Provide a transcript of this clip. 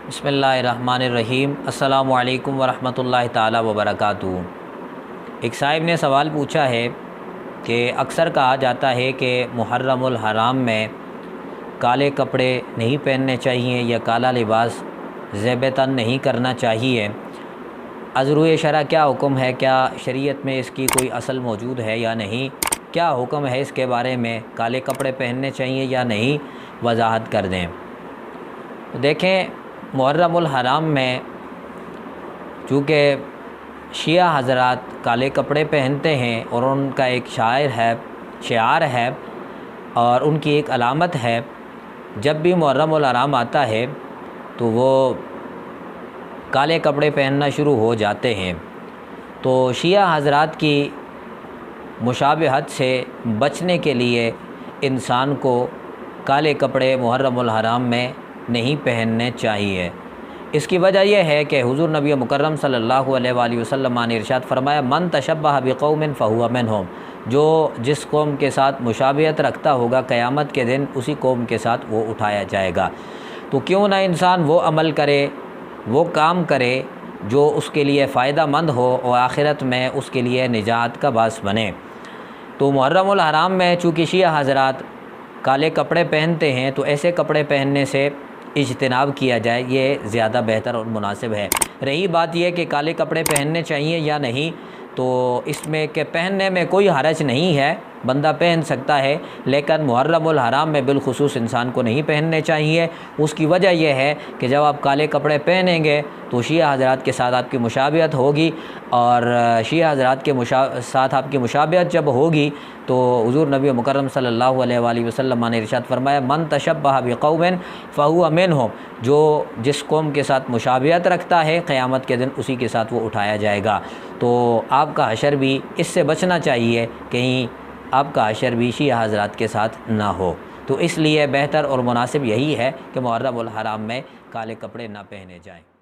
بسم اللہ الرحمن الرحیم۔ السلام علیکم ورحمۃ اللہ تعالی وبرکاتہ۔ ایک صاحب نے سوال پوچھا ہے کہ اکثر کہا جاتا ہے کہ محرم الحرام میں کالے کپڑے نہیں پہننے چاہیے یا کالا لباس زیب تن نہیں کرنا چاہیے۔ از روئے شرع کیا حکم ہے؟ کیا شریعت میں اس کی کوئی اصل موجود ہے یا نہیں؟ کیا حکم ہے اس کے بارے میں؟ کالے کپڑے پہننے چاہیے یا نہیں؟ وضاحت کر دیں۔ دیکھیں، محرم الحرام میں چونکہ شیعہ حضرات کالے کپڑے پہنتے ہیں اور ان کا ایک شعار ہے اور ان کی ایک علامت ہے، جب بھی محرم الحرام آتا ہے تو وہ کالے کپڑے پہننا شروع ہو جاتے ہیں۔ تو شیعہ حضرات کی مشابہت سے بچنے کے لیے انسان کو کالے کپڑے محرم الحرام میں نہیں پہننے چاہیے۔ اس کی وجہ یہ ہے کہ حضور نبی مکرم صلی اللہ علیہ وآلہ وسلم نے ارشاد فرمایا، من تشبہ بقوم فہو منہم، جو جس قوم کے ساتھ مشابہت رکھتا ہوگا قیامت کے دن اسی قوم کے ساتھ وہ اٹھایا جائے گا۔ تو کیوں نہ انسان وہ عمل کرے، وہ کام کرے جو اس کے لیے فائدہ مند ہو اور آخرت میں اس کے لیے نجات کا باعث بنے۔ تو محرم الحرام میں چونکہ شیعہ حضرات کالے کپڑے پہنتے ہیں تو ایسے کپڑے پہننے سے اجتناب کیا جائے، یہ زیادہ بہتر اور مناسب ہے۔ رہی بات یہ کہ کالے کپڑے پہننے چاہیے یا نہیں، تو اس میں کہ پہننے میں کوئی حرج نہیں ہے، بندہ پہن سکتا ہے، لیکن محرم الحرام میں بالخصوص انسان کو نہیں پہننے چاہیے۔ اس کی وجہ یہ ہے کہ جب آپ کالے کپڑے پہنیں گے تو شیعہ حضرات کے ساتھ آپ کی مشابہت ہوگی، اور شیعہ حضرات کے ساتھ آپ کی مشابہت جب ہوگی تو حضور نبی مکرم صلی اللہ علیہ وآلہ وسلم نے ارشاد فرمایا، من تشبہ بقوم فہو منہم، جو جس قوم کے ساتھ مشابہت رکھتا ہے قیامت کے دن اسی کے ساتھ وہ اٹھایا جائے گا۔ تو آپ کا حشر بھی اس سے بچنا چاہیے، کہیں آپ کا حشر بھی شیعہ حضرات کے ساتھ نہ ہو۔ تو اس لیے بہتر اور مناسب یہی ہے کہ محرم الحرام میں کالے کپڑے نہ پہنے جائیں۔